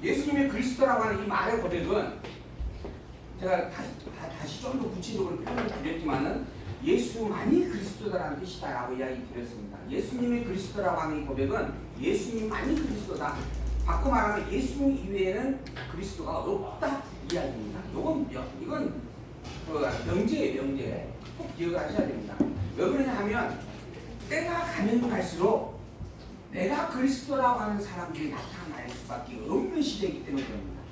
예수님의 그리스도라고 하는 이 말의 고백은 제가 다시 좀 더 구체적으로 표현을 드렸지만은 예수만이 그리스도다라는 뜻이다라고 이야기 드렸습니다. 예수님의 그리스도라고 하는 이 고백은 예수님만이 그리스도다. 바꿔 말하면 예수님 이외에는 그리스도가 없다 이야기입니다. 이건 명제예요, 명제. 꼭 기억하셔야 됩니다. 왜 그러냐 하면 때가 가면 갈수록 내가 그리스도라고 하는 사람들이 나타날 수밖에 없는 시대이기 때문에 그럽니다.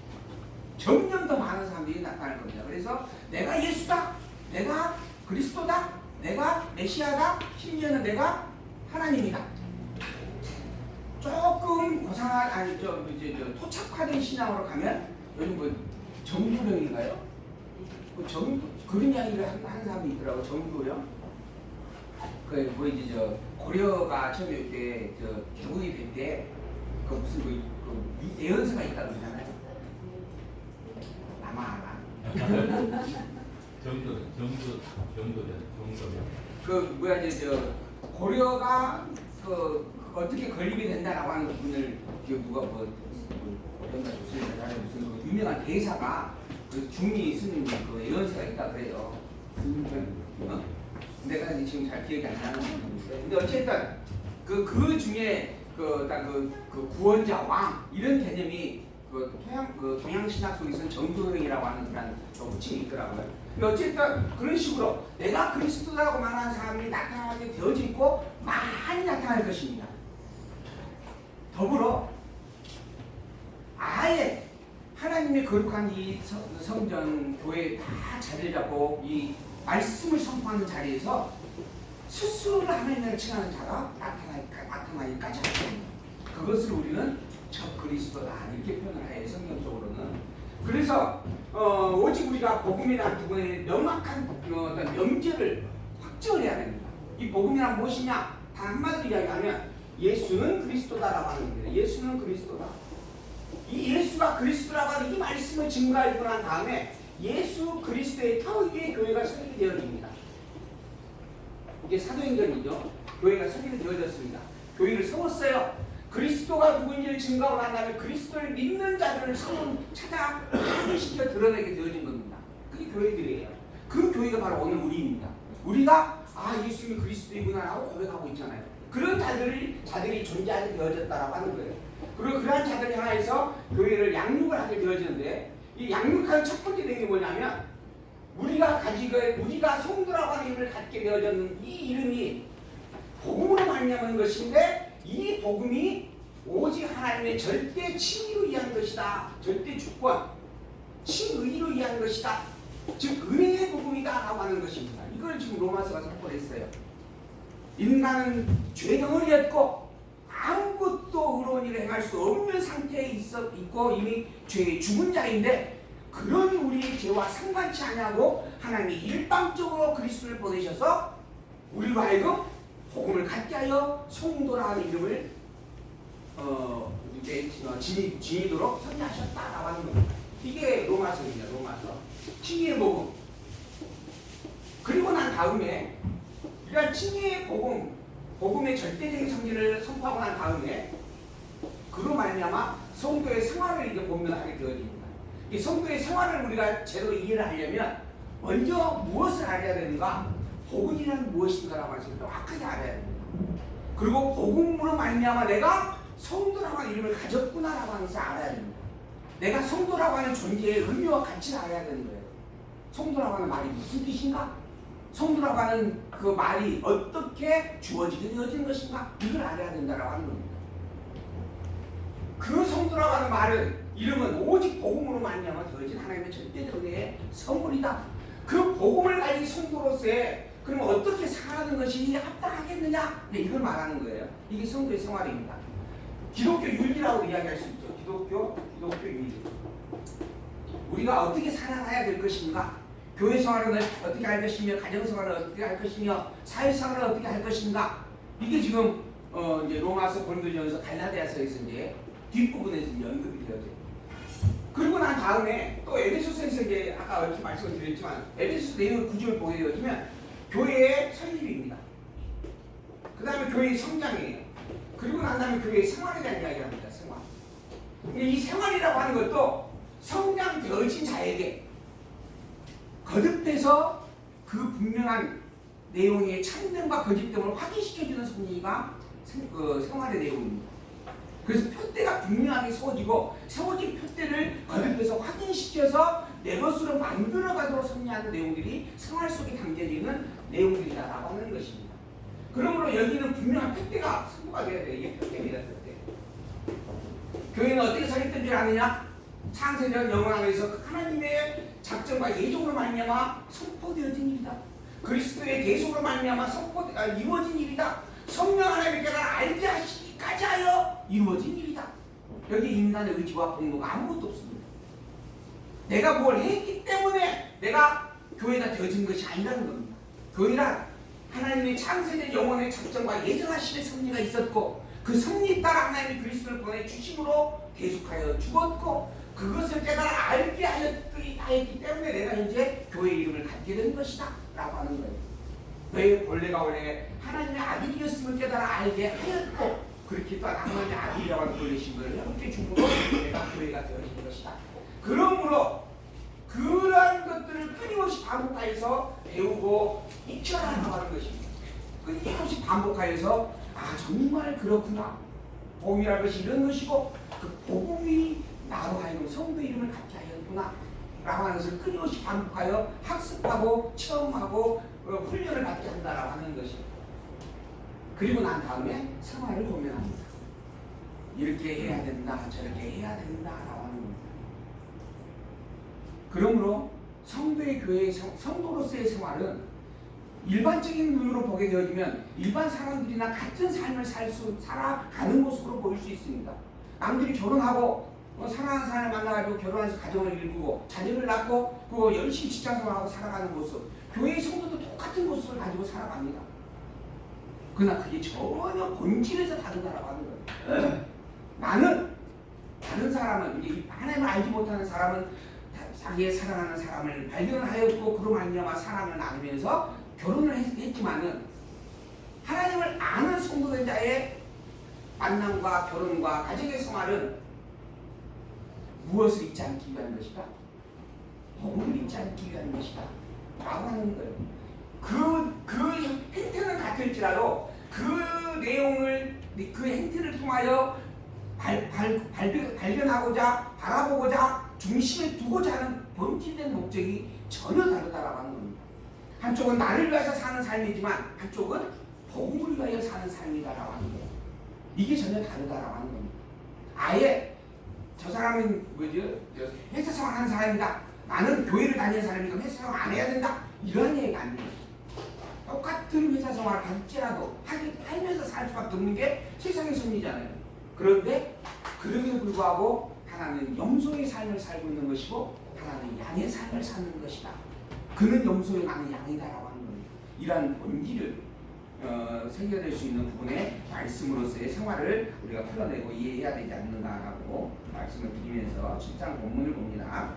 점점 더 많은 사람들이 나타날 겁니다. 그래서 내가 예수다, 내가 그리스도다, 내가 메시아다, 심지어는 내가 하나님이다. 조금 고상한 토착화된 신앙으로 가면 요즘 뭐 정도령인가요? 그런 이야기를 한 사람이 있더라고. 정도령. 고려가 처음에 때 개국이 될 때 무슨 예언서가 있다고 그러잖아요. 아마 알아. 정도령. 고려가 어떻게 건립이 된다라고 하는 부분을 누가 고려가 무슨 유명한 대사가 중리 스님 예언서가 있다 그래요. 내가 지금 잘 기억이 안 나는 부분인데, 근데 어쨌든 그 중에 구원자 왕 이런 개념이 동양 신학 속에서는 정도령이라고 하는 그런 호칭이 있더라고요. 어쨌든 그런 식으로 내가 그리스도라고 말하는 사람이 나타나게 되어져 있고 많이 나타날 것입니다. 더불어 아예 하나님의 거룩한 이 성전 교회에 다 자리를 잡고 이 말씀을 선포하는 자리에서 스스로 하나님을 칭하는 자가 나타나기까지 합니다. 그것을 우리는 저 그리스도다 이렇게 표현을 해요. 성경적으로는. 그래서 오직 우리가 복음이라는 부분에 명확한 어떤 명제를 확정을 해야 됩니다. 이 복음이란 무엇이냐? 단 한마디로 이야기하면 예수는 그리스도다라고 하는 겁니다. 예수는 그리스도다. 이 예수가 그리스도라고 하는 이 말씀을 증거하고 난 다음에 예수 그리스도의 터 위에 교회가 설립이 되어집니다. 이게 사도행전이죠. 교회가 설립이 되어졌습니다. 교회를 세웠어요. 그리스도가 누구인지를 증거하고 난 다음에 그리스도를 믿는 자들을 찾아 시켜 드러내게 되어진 겁니다. 그게 교회들이에요. 그 교회가 바로 오늘 우리입니다. 우리가 예수님이 그리스도이구나 하고 고백하고 있잖아요. 그런 자들이 존재하게 되어졌다라고 하는 거예요. 그리고 그러한 자들을 향해서 교회를 양육을 하게 되어지는데, 이 양육하는 첫 번째 내용이 뭐냐면 우리가 성도라고 하는 이름을 갖게 되어졌는 이 이름이 복음으로 말미암은 것인데, 이 복음이 오직 하나님의 절대 칭의로 위한 것이다. 절대 주권, 칭의로 위한 것이다. 즉 은혜의 복음이다 라고 하는 것입니다. 이걸 지금 로마서가 선포를 했어요. 인간은 죄 덩어리였고 아무것도 의로운 일을 행할 수 없는 상태에 있고 이미 죄의 죽은 자인데, 그런 우리의 죄와 상관치 않냐고 하나님이 일방적으로 그리스도를 보내셔서 우리로 하여금 복음을 갖게 하여 성도라는 이름을 지니도록 선포하셨다라고 하는 겁니다. 이게 로마서입니다. 로마서. 칭의의 복음. 그리고 난 다음에 우리가 칭의의 복음의 절대적인 성질을 선포하고 난 다음에 그로 말미암아 성도의 생활을 이제 본면하게 되어집니다. 이 성도의 생활을 우리가 제대로 이해를 하려면 먼저 무엇을 알아야 되는가? 복음이란 무엇인가라고 말씀을 명확하게 알아야 됩니다. 그리고 복음으로 말미암아 내가 성도라고 하는 이름을 가졌구나라고 하는 것을 알아야 됩니다. 내가 성도라고 하는 존재의 의미와 가치를 알아야 되는 거예요. 성도라고 하는 말이 무슨 뜻인가? 성도라고 하는 그 말이 어떻게 주어지게 되어지는 것인가? 이걸 알아야 된다라고 하는 겁니다. 그 성도라고 하는 말은, 이름은 오직 복음으로 말미암아 되어진 하나님의 절대적인 선물이다. 그 복음을 가진 성도로서의 그럼 어떻게 살아가는 것이 합당하겠느냐? 이걸 말하는 거예요. 이게 성도의 생활입니다. 기독교 윤리라고 이야기할 수 있죠. 기독교 윤리. 우리가 어떻게 살아가야 될 것인가? 교회 생활은 어떻게 할 것이며, 가정 생활은 어떻게 할 것이며, 사회 생활은 어떻게 할 것인가? 이게 지금 이제 로마서, 고린도전서, 갈라디아서에서 이제 뒷부분에서 언급이 되어져요. 그리고 난 다음에 또 에베소서에서 이제 아까 이렇게 말씀을 드렸지만 에베소서 내용의 구조를 보게 되어지면 교회의 설립입니다. 그 다음에 교회의 성장이에요. 그리고 난 다음에 교회의 생활에 대한 이야기를 합니다. 생활. 이 생활이라고 하는 것도 성장되어진 자에게 거듭돼서 그 분명한 내용의 참됨과 거짓됨을 확인시켜주는 섭리가 생활의 내용입니다. 그래서 표대가 분명하게 세워진 표대를 거듭해서 확인시켜서 내 것으로 만들어가도록 섭리하는 내용들이 생활 속에 담겨지는 내용들이다라고 하는 것입니다. 그러므로 여기는 분명한 표대가 선포가 되어야 돼요. 이게 표대입니다. 표대. 교회는 어떻게 설립된 줄 아느냐? 창세전 영원에서 하나님의 작정과 예정으로 말미암아 선포되어진 일이다. 그리스도의 계속으로 말미암아 이루어진 일이다. 성령 하나님께서 알게 하시기까지 하여 이루어진 일이다. 여기 인간의 의지와 공로가 아무것도 없습니다. 내가 뭘 했기 때문에 내가 교회가 되어진 것이 아니라는 겁니다. 교회란 하나님의 창세전 영원의 작정과 예정하심의 섭리가 있었고 그 섭리 따라 하나님이 그리스도를 보내주심으로 계속하여 죽었고 그것을 깨달아 알게 하였기 때문에 내가 현재 교회의 이름을 갖게 된 것이다 라고 하는 거예요. 왜 본래가 원래 하나님의 아들이었음을 깨달아 알게 하였고 그렇게 또 하나님의 아들이라고 하는 본래신 것을 함께 죽음으로 내가 교회가 되어진 것이다. 그러므로 그러한 것들을 끊임없이 반복하여서 배우고 익혀나가는 하는 것입니다. 끊임없이 반복하여서 정말 그렇구나. 복음이라는 것이 이런 것이고 그 복음이 나로 하여금 성도 이름을 갖게 하였구나 라고 하는 것을 끊임없이 반복하여 학습하고 체험하고 훈련을 받게 한다라고 하는 것입니다. 그리고 난 다음에 생활을 고민합니다. 이렇게 해야 된다, 저렇게 해야 된다라고 하는 겁니다. 그러므로 성도의 교회의 성도로서의 생활은 일반적인 눈으로 보게 되어지면 일반 사람들이나 같은 삶을 살아가는 모습으로 보일 수 있습니다. 남들이 결혼하고 사랑하는 사람을 만나가지고 결혼해서 가정을 이루고 자녀를 낳고 그 열심히 직장생활하고 살아가는 모습, 교회의 성도도 똑같은 모습을 가지고 살아갑니다. 그러나 그게 전혀 본질에서 다르다라고 하는 거예요. 나는 다른 사람은 이제 하나님을 알지 못하는 사람은 자기의 사랑하는 사람을 발견하였고 그로 말미암아 사랑을 나누면서 결혼을 했지만은 하나님을 아는 성도된 자의 만남과 결혼과 가정의 생활은 무엇을 잊지 않기 위한 것이다? 복음을 잊지 않기 위한 것이다 라고 하는 거예요. 그 행태는 같을지라도 그 내용을 그 행태를 통하여 발견하고자 바라보고자 중심에 두고자 하는 본질된 목적이 전혀 다르다라고 하는 겁니다. 한쪽은 나를 위해서 사는 삶이지만 한쪽은 복음을 위하여 사는 삶이다라고 하는 거예요. 이게 전혀 다르다라고 하는 겁니다. 아예 저 사람은 회사 생활 하는 사람이다. 나는 교회를 다니는 사람이니까 회사 생활 안 해야 된다. 이런 얘기가 아니에요. 똑같은 회사 생활을 할지라도 살면서 살 수밖에 없는 게 세상의 섭리잖아요. 그런데 그럼에도 불구하고 하나는 염소의 삶을 살고 있는 것이고 하나는 양의 삶을 사는 것이다. 그는 염소요 나는 양이다라고 하는 겁니다. 이러한 본질을 새겨낼 수 있는 부분의 말씀으로서의 생활을 우리가 풀어내고 이해해야 되지 않는가라고 말씀을 드리면서 7장 본문을 봅니다.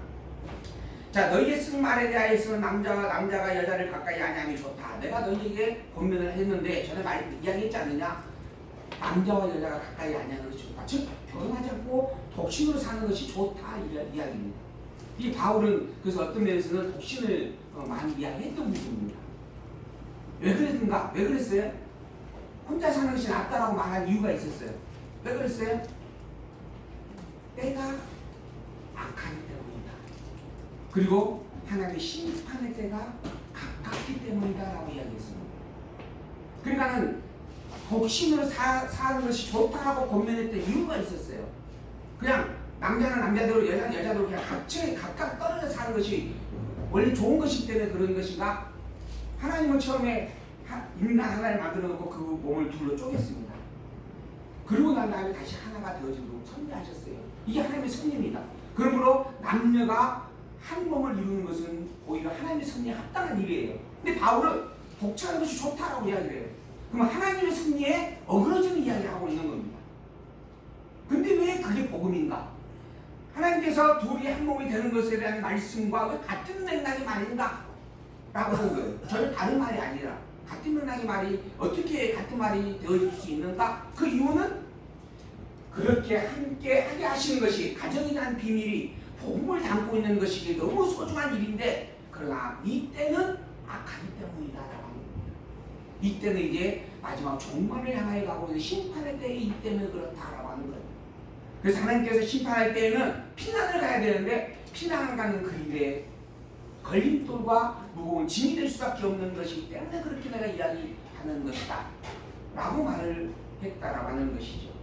자, 너희의 쓴 말에 대하여서는 남자가 여자를 가까이 하냐니 좋다. 내가 너희에게 권면을 했는데 전에 이야기했지 않느냐? 남자와 여자가 가까이 하냐는 것이 좋다. 즉 결혼하지 않고 독신으로 사는 것이 좋다 이야기입니다. 이 바울은 그래서 어떤 면에서는 독신을 많이 이야기했던 부분입니다. 왜 그랬는가? 왜 그랬어요? 혼자 사는 것이 낫다라고 말한 이유가 있었어요. 왜 그랬어요? 때가 악하기 때문이다. 그리고 하나님의 심판의 때가 가깝기 때문이다라고 이야기했습니다. 그러니까는 독신으로 사는 것이 좋다라고 권면했던 이유가 있었어요. 그냥 남자는 남자대로 여자는 여자대로 그냥 각각 떨어져 사는 것이 원래 좋은 것이기 때문에 그런 것인가? 하나님은 처음에 인간 하나를 만들어 놓고 그 몸을 둘로 쪼갰습니다. 그리고 난 다음에 다시 하나가 되어지도록 섭리하셨어요. 이게 하나님의 섭리입니다. 그러므로 남녀가 한 몸을 이루는 것은 오히려 하나님의 섭리에 합당한 일이에요. 근데 바울은 독차하는 것이 좋다라고 이야기를 해요. 그럼 하나님의 섭리에 어그러지는 이야기를 하고 있는 겁니다. 근데 왜 그게 복음인가? 하나님께서 둘이 한 몸이 되는 것에 대한 말씀과 왜 같은 맥락이 말인가? 라고 하는 거예요. 전혀 다른 말이 아니라 같은 맥락의 말이 어떻게 같은 말이 되어질 수 있는가? 그 이유는 그렇게 함께 하게 하시는 것이 가정이라는 비밀이 복음을 담고 있는 것이기에 너무 소중한 일인데, 그러나 이때는 악하기 때문이다라고 합니다. 이때는 이제 마지막 종말을 향하여 가고 있는 심판의 때에 이때는 그렇다라고 하는 거예요. 그래서 하나님께서 심판할 때에는 피난을 가야 되는데 피난을 가는 그 일에 걸림돌과 무거운 짐이 될 수밖에 없는 것이기 때문에 그렇게 내가 이야기하는 것이다 라고 말을 했다라고 하는 것이죠.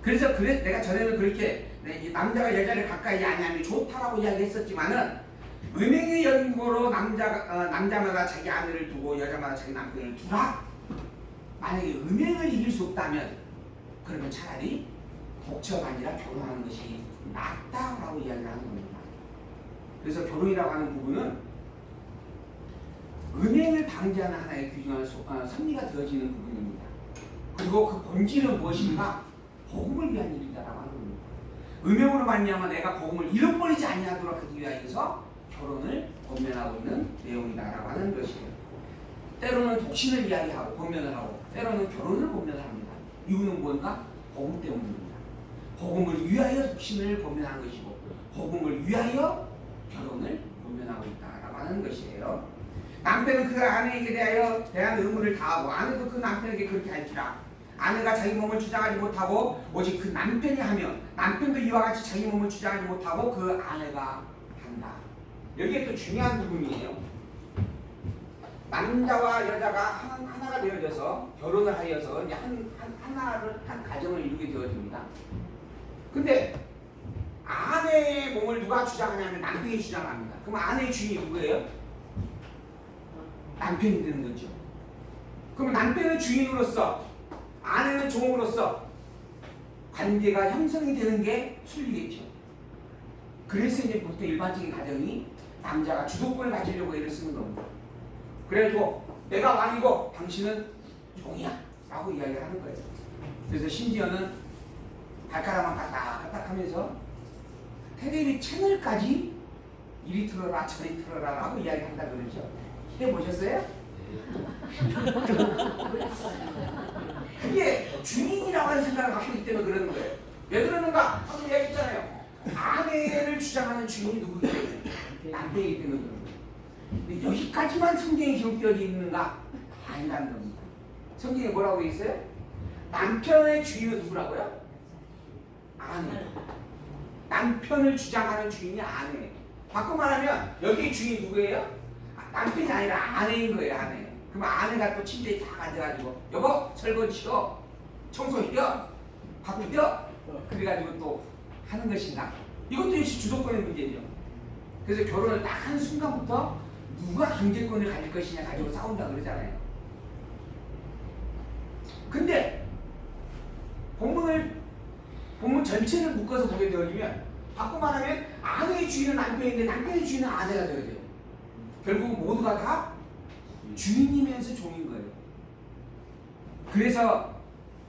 그래서 내가 전에는 그렇게 남자가 여자를 가까이 아니하면 좋다라고 이야기했었지만은, 음행의 연고로 남자마다 자기 아내를 두고 여자마다 자기 남편을 두라. 만약에 음행을 이길 수 없다면 그러면 차라리 독처가 아니라 결혼하는 것이 낫다라고 이야기를 하는 겁니다. 그래서 결혼이라고 하는 부분은 음행을 방지하는 하나의 귀중한 섭리가 되어지는 부분입니다. 그리고 그 본질은 무엇인가? 복음을 위한 일이다라고 하는 겁니다. 음행으로 말미암아 내가 복음을 잃어버리지 아니하도록 하기 위하여서 결혼을 권면하고 있는 내용이다라고 하는 것이에요. 때로는 독신을 이야기하고 권면을 하고, 때로는 결혼을 권면을 합니다. 이유는 뭔가? 복음 때문입니다. 복음을 위하여 독신을 권면하는 것이고, 복음을 위하여 결혼을 권면하고 있다라고 하는 것이에요. 남편은 그 아내에게 대한 의무를 다하고, 아내도 그 남편에게 그렇게 할지라. 아내가 자기 몸을 주장하지 못하고 오직 그 남편이 하며, 남편도 이와 같이 자기 몸을 주장하지 못하고 그 아내가 한다. 여기에 또 중요한 부분이에요. 남자와 여자가 하나가 되어져서 결혼을 하여서 이제 한 가정을 이루게 되어집니다. 근데 아내의 몸을 누가 주장하냐면 남편이 주장합니다. 그럼 아내의 주인이 누구예요? 남편이 되는 거죠. 그럼 남편은 주인으로서 아내는 종으로서 관계가 형성이 되는 게 순리겠죠. 그래서 이제 보통 일반적인 가정이 남자가 주도권을 가지려고 애를 쓰는 겁니다. 그래가지고 내가 왕이고 당신은 종이야 라고 이야기를 하는 거예요. 그래서 심지어는 발가락만 까딱까딱 하면서 텔레비 채널까지 이리 틀어라 저리 틀어라 라고 이야기한다 그러죠. 해보셨어요? 그게 주인이라고 하는 생각을 갖고 있기 때문에 그러는 거예요. 왜 그러는가? 방금 이야기했잖아요. 아내를 주장하는 주인이 누구기 때문에? 남편이기 때문에 그런 거예요. 근데 여기까지만 성경에 기록되어 있는가? 아니라는 겁니다. 성경에 뭐라고 있어요? 남편의 주인은 누구라고요? 아내. 남편을 주장하는 주인이 아내예요. 바꿔 말하면 여기의 주인이 누구예요? 남편이 아니라 아내인 거예요. 아내. 그럼 아내가 또 침대에 다 앉아가지고 여보 설거지 시켜, 청소해요, 밥 비벼, 그래가지고 또 하는 것인가? 이것도 역시 주도권의 문제죠. 그래서 결혼을 딱 하는 순간부터 누가 경제권을 가질 것이냐 가지고 싸운다 그러잖아요. 근데 본문 전체를 묶어서 보게 되어지면, 바꿔 말하면 아내의 주인은 남편인데 남편의 주인은 아내가 되어야 돼요. 결국 모두가 다 주인이면서 종인 거예요. 그래서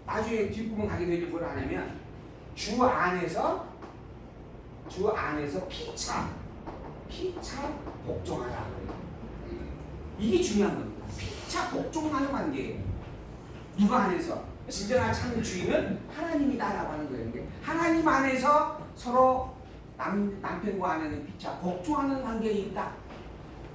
나중에 뒷부분 가게 되면 뭘 하냐면 주 안에서 피차 복종하라. 이게 중요한 겁니다. 피차 복종하는 관계예요. 누가 안에서? 진정한 참 주인은 하나님이다라고 하는 거예요. 하나님 안에서 서로 남편과 아내는 피차 복종하는 관계에 있다.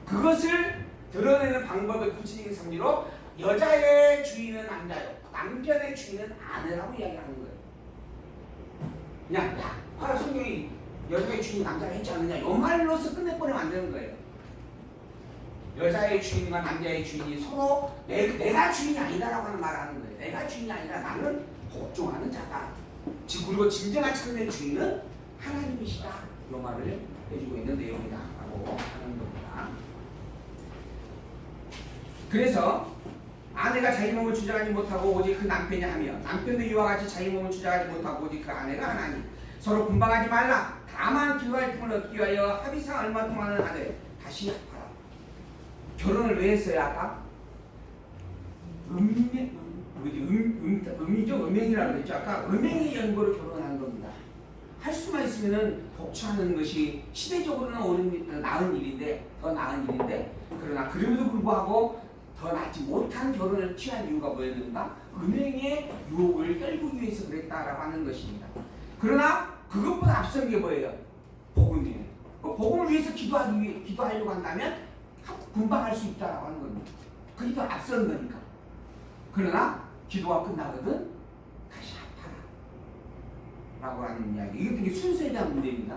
그것을 드러내는 방법의 구체적인 성리로 여자의 주인은 남자요, 남편의 주인은 아내라고 이야기하는 거예요. 그냥 봐라 성경이 여자의 주인이 남자가 했지 않느냐 이 말로서 끝내버리면 안 되는 거예요. 여자의 주인과 남자의 주인이 서로 내가 주인이 아니다라고 하는 말을 하는 거예요. 내가 주인이 아니라 나는 복종하는 자다. 그리고 진정한 참된 주인은 하나님이시다. 이 말을 해주고 있는 내용이다라고 하는 겁니다. 그래서 아내가 자기 몸을 주장하지 못하고 오직 그 남편이 하며, 남편도 이와 같이 자기 몸을 주장하지 못하고 오직 그 아내가 하나니 서로 분방하지 말라. 다만 기도할 틈을 얻기 위하여 합의상 얼마 동안은 하되 다시 합하라. 결혼을 왜 했어요 아까? 음행이라고 그랬죠. 아까 음행의 연고로 결혼하는 겁니다. 할 수만 있으면은 복처하는 것이 시대적으로는 나은 일인데, 그러나 그럼에도 불구하고 더 낫지 못한 결혼을 취한 이유가 뭐였는가? 은행의 유혹을 떨기 위해서 그랬다라고 하는 것입니다. 그러나 그것보다 앞선 게 뭐예요? 복음이에요. 복음을 위해서 기도하려고 한다면 분방할 수 있다라고 하는 겁니다. 그게 더 앞선 거니까. 그러나 기도가 끝나거든 다시 아파라 라고 하는 이야기. 이게 순서에 대한 문제입니다.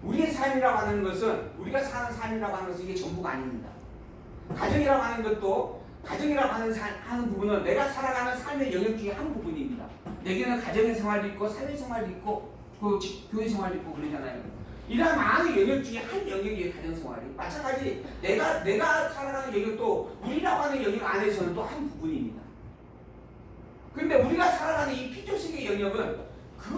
우리의 삶이라고 하는 것은, 우리가 사는 삶이라고 하는 것은 이게 전부가 아닙니다. 가정이라고 하는 것도, 가정이라고 하는 부분은 내가 살아가는 삶의 영역 중에 한 부분입니다. 내게는 가정의 생활도 있고 사회 생활도 있고 교회 생활도 있고 그러잖아요. 이러한 많은 영역 중에 한 영역이에요. 가정생활이. 마찬가지 내가 살아가는 영역도 우리라고 하는 영역 안에서는 또 한 부분입니다. 그런데 우리가 살아가는 이 피조식의 영역은 그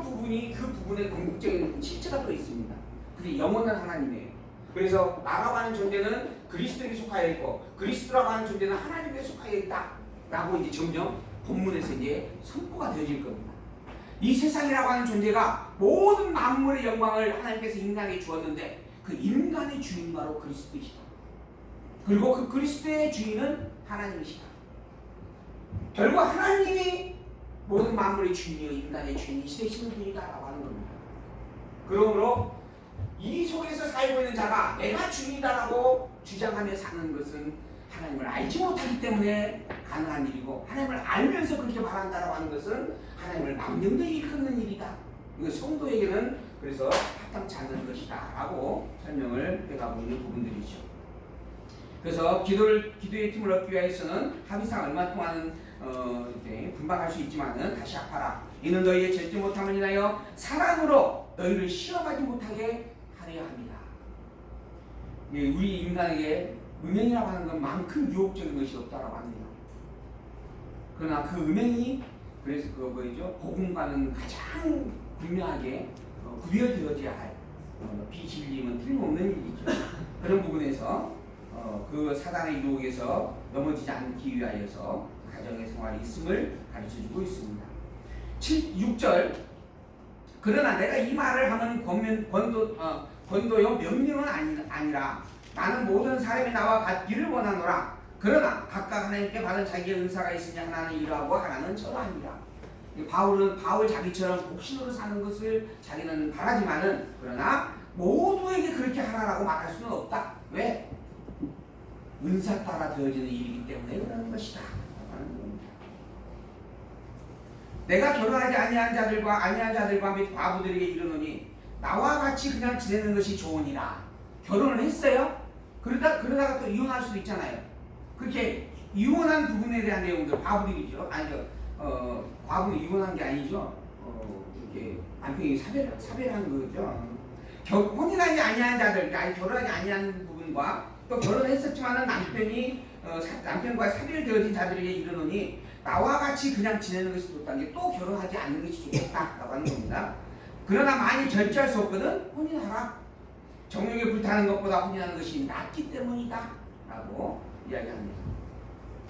부분의 궁극적인 실체가 또 있습니다. 그게 영원한 하나님이에요. 그래서 나라고 하는 존재는 그리스도에게 속하여 있고 그리스도라고 하는 존재는 하나님에게 속하여 있다라고 이제 점점 본문에서 이제 선포가 되어질 겁니다. 이 세상이라고 하는 존재가 모든 만물의 영광을 하나님께서 인간에게 주었는데 그 인간의 주인 바로 그리스도이시다. 그리고 그 그리스도의 주인은 하나님이시다. 결국 하나님이 모든 만물의 주인이요 인간의 주인이 되시는 분이다라고 하는 겁니다. 그러므로 이 속에서 살고 있는 자가 내가 주인이다라고 주장하며 사는 것은 하나님을 알지 못하기 때문에 가능한 일이고, 하나님을 알면서 그렇게 말한다라고 하는 것은 하나님을 망령되게 일컫는 일이다. 이거 성도에게는 그래서 합당치 않는 것이다 라고 설명을 해가고 있는 부분들이죠. 그래서 기도의 틈을 얻기 위해서는 합의상 얼마 동안은 분방할 수 있지만은 다시 아파라. 이는 너희의 절제 못함을 인하여 사랑으로 너희를 시험하지 못하게 하려 합니다. 우리 인간에게 음행이라고 하는 것만큼 유혹적인 것이 없다라고 합니다. 그러나 그 음행이 그래서 그거 뭐죠? 복음과는 가장 분명하게 구별되어져야 할 비진리임은 틀림없는 일이죠. 그런 부분에서 그 사단의 유혹에서 넘어지지 않기 위하여서 가정의 생활이 있음을 가르쳐주고 있습니다. 6절 그러나 내가 이 말을 하면 권도요 명령은 아니라 나는 모든 사람이 나와 같기를 원하노라. 그러나 각각 하나님께 받은 자기의 은사가 있으니 하나는 이러하고 하나는 저러하니라. 바울 자기처럼 복신으로 사는 것을 자기는 바라지만은 그러나 모두에게 그렇게 하라라고 말할 수는 없다. 왜? 은사 따라 되어지는 일이기 때문에 그러는 것이다. 내가 결혼하지 아니한 자들과 및 과부들에게 이르노니 나와 같이 그냥 지내는 것이 좋으니라. 결혼을 했어요? 그러다가 또 이혼할 수도 있잖아요. 그렇게 이혼한 부분에 대한 내용들 과부들이죠. 과부는 이혼한 게 아니죠. 이렇게 남편이 사별한 거죠. 혼인하지 아니한 자들, 결혼하지 아니한 부분과 또 결혼했었지만은 남편과 사별되어진 자들에게 이르노니 나와 같이 그냥 지내는 것이 좋다는 게 또 결혼하지 않는 것이 좋겠다라고 하는 겁니다. 그러나 만일 절제할 수 없거든 혼인하라. 정욕에 불타는 것보다 혼인하는 것이 낫기 때문이다 라고 이야기합니다.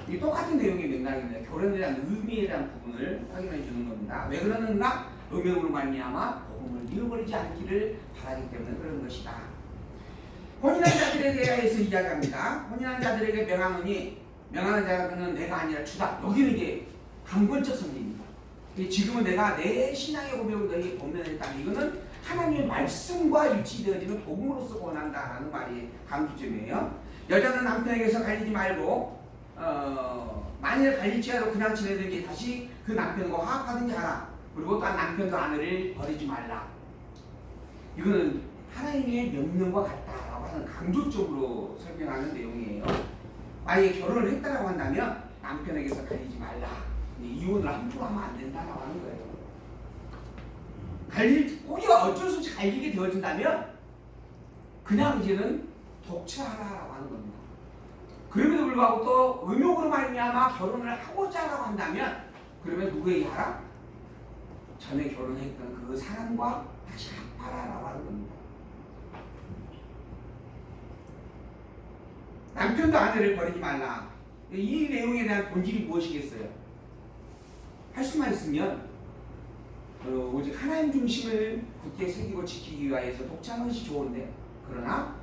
이 똑같은 내용의 맥락입니다. 결혼에 대한 의미에 대한 부분을 확인해 주는 겁니다. 왜 그러는가? 음행으로 말미암아 복음을 잃어버리지 않기를 바라기 때문에 그런 것이다. 혼인한 자들에 대해서 이야기합니다. 혼인한 자들에게 명하노니 명하는 자는 내가 아니라 주다. 여기는 이게 강권적 성리입니다. 지금은 내가 내 신앙의 고백을 너희에게 보면했다면 이거는 하나님의 말씀과 일치되어지는 복음으로서 권한다라는 말이 강조점이에요. 여자는 남편에게서 갈리지 말고 만일 갈릴지라도 그냥 지내든지 다시 그 남편과 화합하든지 하라. 그리고 또한 남편도 아내를 버리지 말라. 이거는 하나님의 명령과 같다라고 하는 강조적으로 설명하는 내용이에요. 만약에 결혼을 했다라고 한다면 남편에게서 갈리지 말라. 이혼을 함부로 하면 안 된다라고 하는 거예요. 혹여 어쩔 수 없이 갈리게 되어진다면 그냥 이제는 독처하라라고 하는 겁니다. 그럼에도 불구하고 또 음욕으로 말미암아 결혼을 하고자 하라고 한다면 그러면 누구에게 하라? 전에 결혼했던 그 사람과 다시 합하라라고 하는 겁니다. 남편도 아내를 버리지 말라. 이 내용에 대한 본질이 무엇이겠어요? 할 수만 있으면 오직 하나님 중심을 굳게 새기고 지키기 위하여서 독차하는 것이 좋은데, 그러나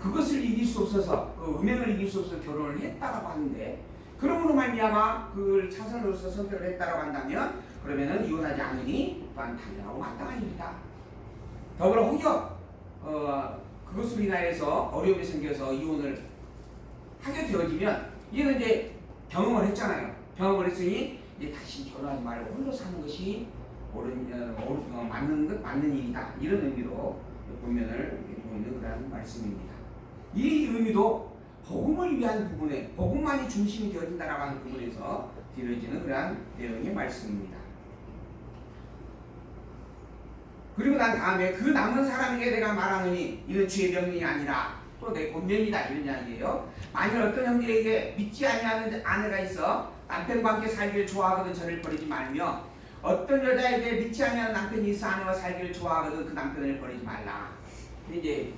그것을 이길 수 없어서 그 음행을 이길 수 없어서 결혼을 했다라고 하는데 그러므로 말미암아 그걸 차선으로서 선택을 했다라고 한다면 그러면은 이혼하지 않으니 또한 당연하고 마땅한 일이다. 더불어 혹여 그것으로 인하여서 어려움이 생겨서 이혼을 하게 되어지면 이는 이제 경험을 했잖아요. 경험을 했으니 이제 다시 결혼하지 말고 홀로 사는 것이 맞는 일이다. 이런 의미로 본면을 보고 있는 그런 말씀입니다. 이 의미도 복음을 위한 부분에 복음만이 중심이 되어진다라고 하는 부분에서 드려지는 그러한 내용의 말씀입니다. 그리고 난 다음에 그 남은 사람에게 내가 말하노니 이는 주의 명령이 아니라 또 내 본명이다 이런 이야기예요. 만일 어떤 형제에게 믿지 아니하는 아내가 있어 남편과 함께 살기를 좋아하거든 저를 버리지 말며 어떤 여자에게 믿지 아니하는 남편이 있어 아내와 살기를 좋아하거든 그 남편을 버리지 말라. 이제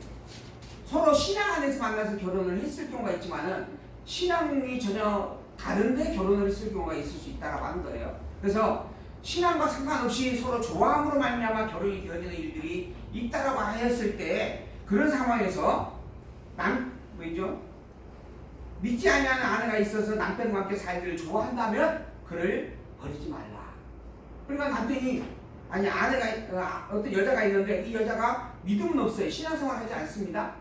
서로 신앙 안에서 만나서 결혼을 했을 경우가 있지만은 신앙이 전혀 다른데 결혼을 했을 경우가 있을 수 있다라고 하는 거예요. 그래서 신앙과 상관없이 서로 좋아함으로 말미암아 결혼이 되어지는 일들이 있다라고 하였을 때 그런 상황에서 믿지 아니하는 아내가 있어서 남편과 함께 살기를 좋아한다면 그를 버리지 말라. 그러니까 남편이 아내가 어떤 여자가 있는데 이 여자가 믿음은 없어요. 신앙생활 하지 않습니다.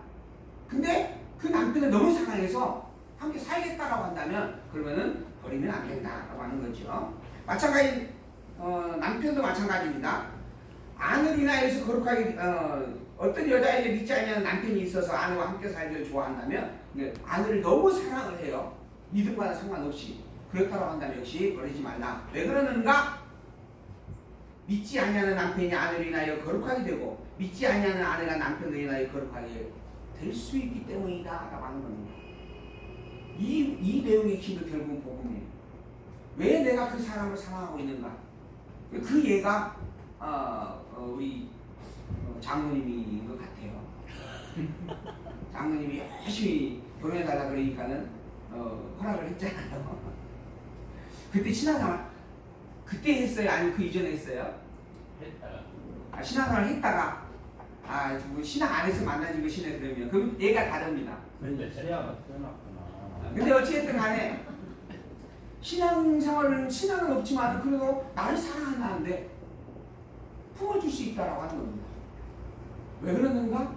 근데 그 남편을 너무 사랑해서 함께 살겠다라고 한다면 그러면은 버리면 안 된다라고 하는 거죠. 마찬가지 남편도 마찬가지입니다. 아내를 인하여서 거룩하게 어떤 여자에게 믿지 않는 남편이 있어서 아내와 함께 살기를 좋아한다면 아내를 너무 사랑을 해요. 믿음과는 상관없이 그렇다고 한다면 역시 버리지 말라. 왜 그러는가? 믿지 않는 남편이 아내를 인하여 거룩하게 되고 믿지 않는 아내가 남편을 인하여 거룩하게 될 수 있기 때문이다 라고 하는 겁니다. 이 내용의 힘은 결국은 복음이에요. 왜 내가 그 사람을 사랑하고 있는가? 그 예가 우리 장모님인 것 같아요. 장모님이 열심히 결혼해달라 그러니까는 허락을 했잖아요. 그때 신앙생활 그때 했어요? 아니면 그 이전에 했어요? 했다가. 신앙생활 했다가 신앙 안에서 만나진 것이네. 그러면 얘가 다릅니다. 근데 시야가 뛰어났구나. 근데 어찌됐든 간에 신앙은 없지만 그래도 나를 사랑한다는데 품어줄 수 있다라고 하는 겁니다. 왜 그러는가?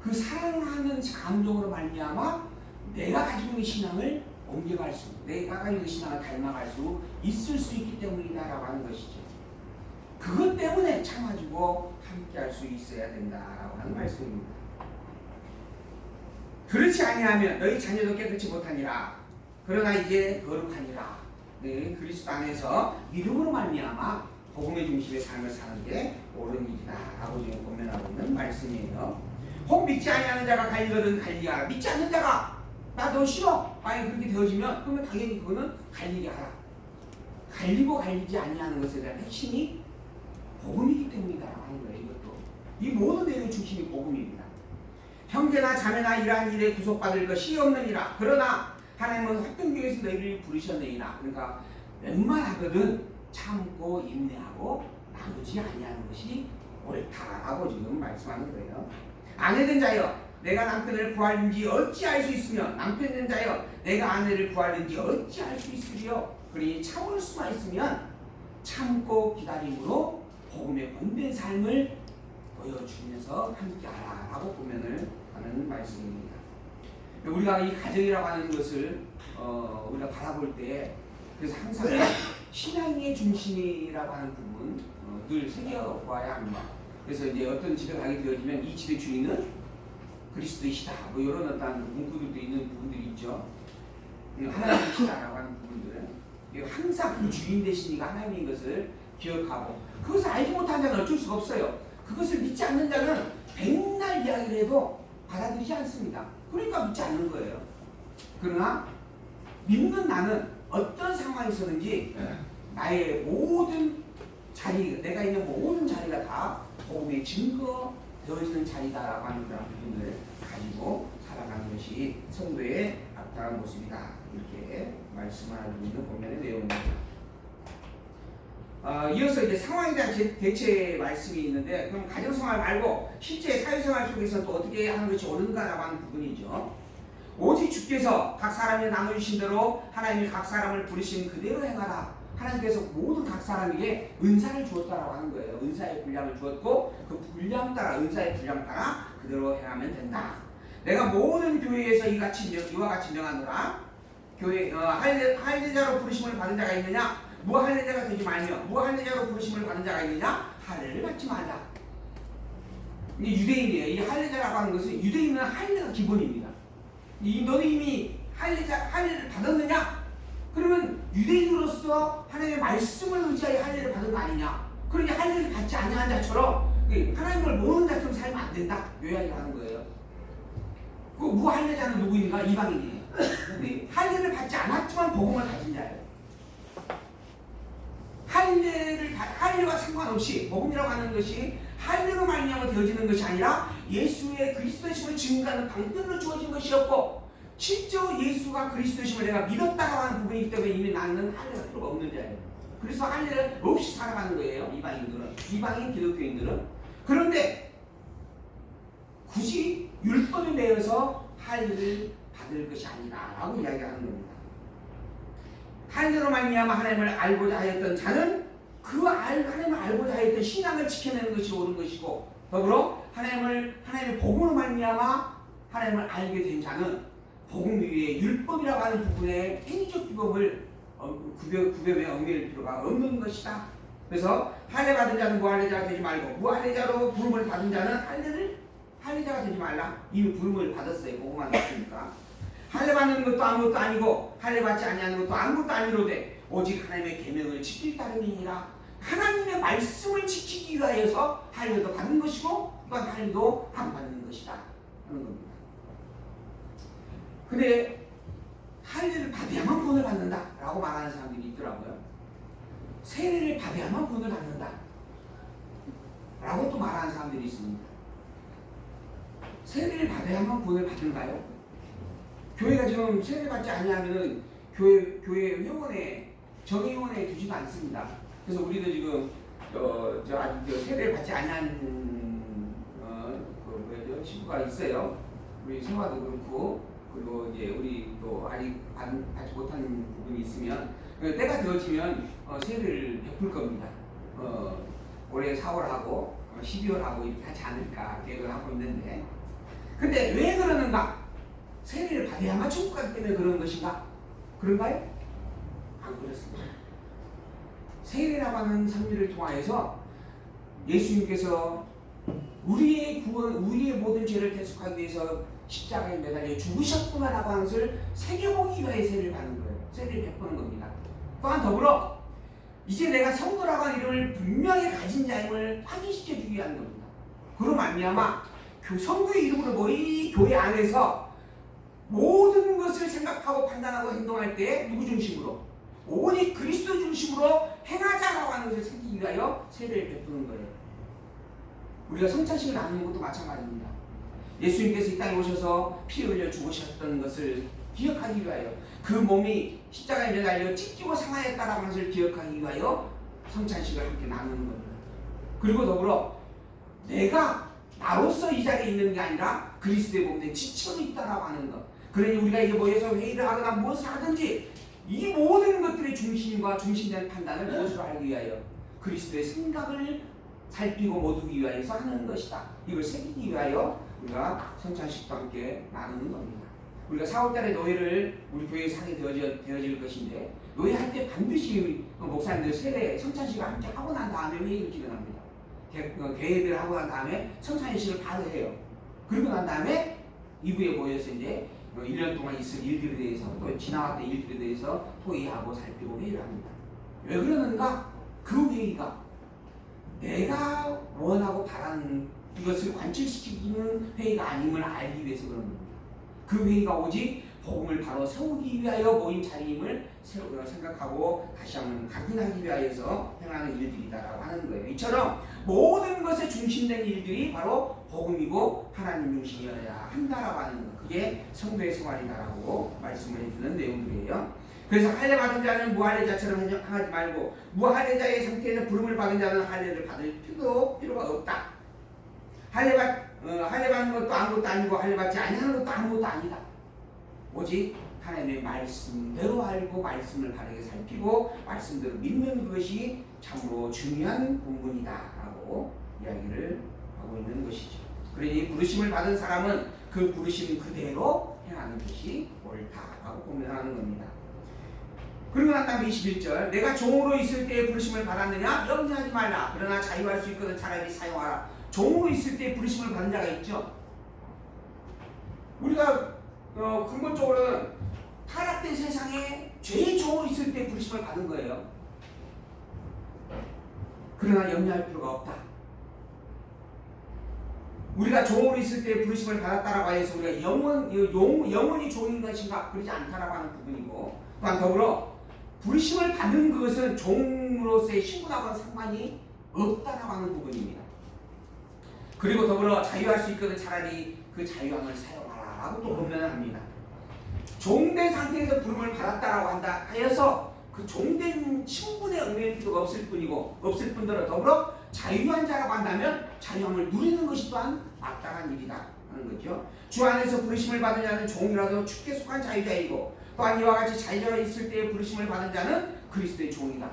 그 사랑하는 감정으로 말미암아 내가 가지고 있는 신앙을 옮겨갈 수, 내가 가지고 있는 신앙을 닮아갈 수 있을 수 있기 때문이다라고 하는 것이죠. 그것 때문에 참아주고 함께할 수 있어야 된다라고 하는 말씀입니다. 그렇지 아니하면 너희 자녀도 깨끗이 못하니라. 그러나 이제 거룩하니라. 네, 그리스도 안에서 믿음으로 말미암아 복음의 중심의 삶을 사는 게 옳은 일이다라고 지금 권면하고 있는 말씀이에요. 혹 믿지 아니하는 자가 갈리거든 갈리게 하라. 믿지 않는 자가 나 너 싫어. 만약 그렇게 되어지면 그러면 당연히 그거는 갈리게 하라. 갈리고 갈리지 아니하는 것에 대한 핵심이 복음이기 때문이다라고 하는 거예요. 이것도 이 모든 내용의 중심이 복음입니다. 형제나 자매나 이러한 일에 구속받을 것이 없느니라. 그러나 하나님은 합병교에서 너희를 부르셨느니라. 그러니까 웬만하거든 참고 인내하고 나누지 아니하는 것이 옳다라고 지금 말씀하는 거예요. 아내된 자여 내가 남편을 구하는지 어찌할 수 있으며 남편된 자여 내가 아내를 구하는지 어찌할 수 있으리요. 그러니 참을 수만 있으면 참고 기다림으로 복음의 본된 삶을 보여주면서 함께하라라고 보면을 하는 말씀입니다. 우리가 이 가정이라고 하는 것을 우리가 바라볼 때 그래서 항상 신앙의 중심이라고 하는 부분 늘 새겨봐야 합니다. 그래서 이제 어떤 집에 가게 되어지면 이 집의 주인은 그리스도이시다. 뭐 이런 어떤 문구들도 있는 부분들이 있죠. 하나님이시다라고 하는 부분들은 항상 그 주인 되시니까 하나님인 것을 기억하고 그것을 알지 못한 자는 어쩔 수가 없어요. 그것을 믿지 않는 자는 백날 이야기를 해도 받아들이지 않습니다. 그러니까 믿지 않는 거예요. 그러나 믿는 나는 어떤 상황에서든지 나의 모든 자리, 내가 있는 모든 자리가 다 복음의 증거 되어지는 자리다라고 하는 그런 부분을 가지고 살아가는 것이 성도의 앞다운 모습이다. 이렇게 말씀하고 있는 본면의 내용입니다. 이어서 이제 상황에 대한 대체 말씀이 있는데, 그럼 가정생활 말고 실제 사회생활 속에서 또 어떻게 하는 것이 옳은가라고 하는 부분이죠. 오직 주께서 각 사람이 나눠주신 대로 하나님이 각 사람을 부르신 그대로 행하라. 하나님께서 모든 각 사람에게 은사를 주었다라고 하는 거예요. 은사의 분량을 주었고 그 분량 따라 은사의 분량 따라 그대로 행하면 된다. 내가 모든 교회에서 이와 같이 명하노라. 교회 할례자로 부르심을 받은 자가 있느냐? 무할례자가 되지 말며 무할례자로 부르심을 받은 자가 있느냐? 할례를 받지 말라. 이게 유대인이에요. 이 할례자라고 하는 것은 유대인은 할례가 기본입니다. 너는 이미 할례를 받았느냐? 그러면 유대인으로서 하나님의 말씀을 의지하여 할례를 받은 거 아니냐? 그러니 할례를 받지 아니한 자처럼 하나님을 모르는 자처럼 살면 안 된다. 요약하는 거예요. 그 무할례자는 누구인가? 이방인이에요. 할례를 받지 않았지만 복음을 가진 자예요. 할례와 상관없이 복음이라고 하는 것이 할례로 말미암아 되어지는 것이 아니라 예수의 그리스도심을 증거하는 방편으로 주어진 것이었고, 실제로 예수가 그리스도심을 내가 믿었다고 하는 부분이기 때문에 이미 나는 할례가 필요가 없는 자예요. 그래서 할례를 없이 살아가는 거예요. 이방인 기독교인들은. 그런데 굳이 율법에 매여서 할례를 받을 것이 아니다라고 이야기하는 겁니다. 할례로 말미암아 하나님을 알고자 하였던 자는 하나님을 알고자 하였던 신앙을 지켜내는 것이 옳은 것이고, 더불어 하나님의 복음으로 말미암아 하나님을 알게 된 자는 복음 위에 율법이라고 하는 부분의 행위적 규범을 구별에 얽매일 필요가 없는 것이다. 그래서 할례 받은 자는 무할례자가 되지 말고 무할례자로 부름을 받은 자는 할례자가 되지 말라. 이미 부름을 받았어요. 복음 안 했으니까. 할례 받는 것도 아무것도 아니고 할례 받지 아니하는 것도 아무것도 아니로되 오직 하나님의 계명을 지킬 따름이니라. 하나님의 말씀을 지키기 위하여서 할례도 받는 것이고 또한 할례도 안 받는 것이다 하는 겁니다. 근데 할례를 받아야만 구원을 받는다 라고 말하는 사람들이 있더라고요. 세례를 받아야만 구원을 받는다 라고 또 말하는 사람들이 있습니다. 세례를 받아야만 구원을 받는가요? 교회가 지금 세례 받지 아니하면은 교회 회원에 정회원에 두지도 않습니다. 그래서 우리도 지금 아직 세례를 받지 아니한 친구가 있어요. 우리 생화도 그렇고, 그리고 이제 우리 또 아직 받지 못하는 부분이 있으면 때가 되어지면 세례를 베풀 겁니다. 올해 4월하고 12월하고 이렇게 하지 않을까 계획을 하고 있는데, 근데 왜 그러는가? 세례를 받아야만 천국 가기 때문에 그런 것인가? 그런가요? 안 그렇습니다. 세례라고 하는 선미를 통하여서 예수님께서 우리의 구원, 우리의 모든 죄를 대속하기 위해서 십자가에 매달려 죽으셨구나라고 하는 것을 새겨보기 위하여 세례를 받는 거예요. 세례를 베푸는 겁니다. 또한 더불어 이제 내가 성도라고 하는 이름을 분명히 가진 자임을 확인시켜주기 위한 겁니다. 그로 말미암아 성도의 이름으로 너희 교회 안에서 모든 것을 생각하고 판단하고 행동할 때 누구 중심으로? 오직 그리스도 중심으로 행하자라고 하는 것을 생기기 위하여 세례를 베푸는 거예요. 우리가 성찬식을 나누는 것도 마찬가지입니다. 예수님께서 이 땅에 오셔서 피 흘려 죽으셨던 것을 기억하기 위하여, 그 몸이 십자가에 매달려 찢기고 상하였다라는 것을 기억하기 위하여 성찬식을 함께 나누는 겁니다. 그리고 더불어 내가 나로서 이 자리에 있는 게 아니라 그리스도의 몸에 지체로 있다라고 하는 것. 그러니 우리가 이제 모여서 회의를 하거나 무엇을 하든지 이 모든 것들의 중심과 중심된 판단을 무엇으로 하기 위하여? 그리스도의 생각을 살피고 모두기 위하여서 하는 것이다. 이걸 새기기 위하여 우리가 성찬식도 함께 나누는 겁니다. 우리가 4월달에 노예를 우리 교회에서 하게 되어질 것인데, 노예할 때 반드시 목사님들 세례 성찬식을 함께 하고 난 다음에 회의를 진행합니다. 계획을 하고 난 다음에 성찬식을 바로 해요. 그리고 난 다음에 2부에 모여서 이제 1년 동안 있을 일들에 대해서 또 지나왔던 일들에 대해서 토의하고 살피고 회의를 합니다. 왜 그러는가? 그 회의가 내가 원하고 바라는 이것을 관철시키는 회의가 아님을 알기 위해서 그런 겁니다. 그 회의가 오직 복음을 바로 세우기 위하여 모인 자리임을 생각하고 다시 한번 각인하기 위하여서 행하는 일들이다라고 하는 거예요. 이처럼 모든 것에 중심된 일들이 바로 복음이고 하나님 중심이어야 한다라고 하는 것. 그게 성도의 생활이다라고 말씀을 해주는 내용들이에요. 그래서 할례 받은 자는 무할례자처럼 행하지 말고 무할례자의 상태에서 부름을 받은 자는 할례를 받을 필요가 없다. 할례 받는 것도 아무것도 아니고 할례 받지 아니하는 것도 아무것도 아니다. 오직 하나님의 말씀대로 알고 말씀을 바르게 살피고 말씀대로 믿는 것이 참으로 중요한 본분이다라고 이야기를 하고 있는 것이죠. 그러니 부르심을 받은 사람은 그 부르심 그대로 행하는 것이 옳다라고 공면하는 겁니다. 그리고 난 다음에 21절 내가 종으로 있을 때에 부르심을 받았느냐? 염려하지 말라. 그러나 자유할 수 있거든 차라리 사용하라. 종으로 있을 때 부르심을 받은 자가 있죠. 우리가 근본적으로는 타락된 세상에 죄의 종으로 있을 때 부르심을 받은 거예요. 그러나 염려할 필요가 없다. 우리가 종으로 있을 때 부르심을 받았다라고 해서 우리가 영원히 종인 것인가? 그러지 않다라고 하는 부분이고, 또한 더불어 부르심을 받는 것은 종으로서의 신분하고는 상관이 없다라고 하는 부분입니다. 그리고 더불어 자유할 수 있거든 차라리 그 자유함을 사용하라라고 또 권면을 합니다. 종된 상태에서 부름을 받았다라고 한다 하여서 그 종된 신분에 얽매일 필요가 없을 뿐더러 더불어 자유한 자라고 한다면 자유함을 누리는 것이 또한 마땅한 일이다 하는 거죠. 주 안에서 부르심을 받은 자는 종이라도 주께 속한 자유자이고 또한 이와 같이 자유자가 있을 때에 부르심을 받은 자는 그리스도의 종이다.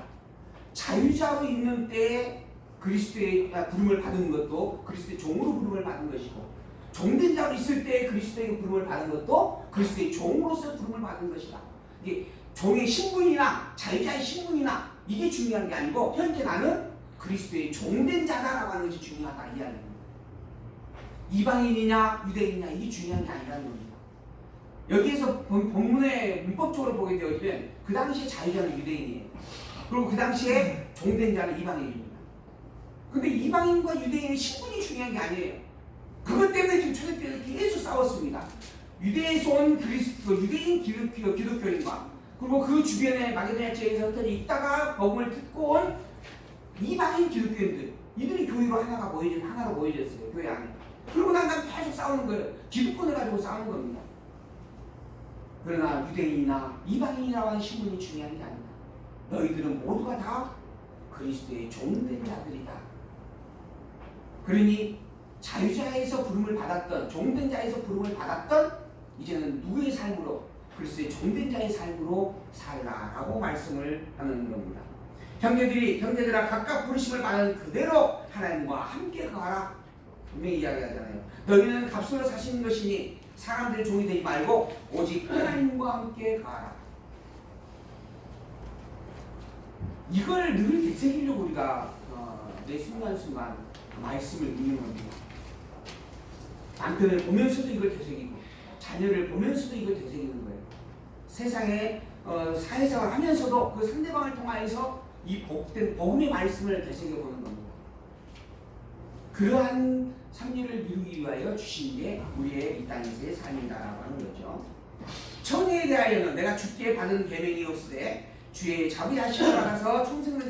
자유자로 있는 때에 그리스도의 부름을 받은 것도 그리스도의 종으로 부름을 받은 것이고, 종된 자로 있을 때에 그리스도의 부름을 받은 것도 그리스도의 종으로서 부름을 받은 것이다. 이게 종의 신분이나 자유자의 신분이나 이게 중요한 게 아니고 현재 나는 그리스도의 종된 자다라고 하는 것이 중요하다 이야기입니다. 이방인이냐 유대인이냐 이게 중요한 게 아니라는 겁니다. 여기에서 본문의 문법적으로 보게 되어지면 그 당시에 자유자는 유대인이에요. 그리고 그 당시에 종된 자는 이방인입니다. 근데 이방인과 유대인의 신분이 중요한 게 아니에요. 그것 때문에 지금 초대교회는 계속 싸웠습니다. 유대에서 온 유대인 기독교인과 그리고 그 주변에 마게도냐 지역에서 있다가 복음을 듣고 온 이방인 기독교인들, 이들이 교회로 하나로 모여졌어요. 교회 안에. 그러고 난 다음에 계속 싸우는 거예요. 기득권을 가지고 싸우는 겁니다. 그러나 유대인이나 이방인이라고 하는 신분이 중요한 게 아니다. 너희들은 모두가 다 그리스도의 종된 자들이다. 그러니 자유자에서 부름을 받았던, 종된 자에서 부름을 받았던 이제는 누구의 삶으로? 그리스도의 종된 자의 삶으로 살라라고 말씀을 하는 겁니다. 형제들아 각각 부르심을 받은 그대로 하나님과 함께 거하라. 분명히 이야기하잖아요. 너희는 값으로 사시는 것이니 사람들의 종이 되지 말고 오직 하나님과 함께 거하라. 이걸 늘 되새기려고 우리가 매 순간순간 말씀을 읽는 겁니다. 남편을 보면서도 이걸 되새기고 자녀를 보면서도 이걸 되새기는 거예요. 세상에 사회생활 하면서도 그 상대방을 통하여서 이 복된 복음의 말씀을 되새겨보는 겁니다. 그러한 삶을 이루기 위하여 주신 게 우리의 이 땅에서의 삶이다라고 하는 거죠. 청년에 대하여는 내가 주께 받은 계명이 없으되 주의 자비하심을 받아서 청생들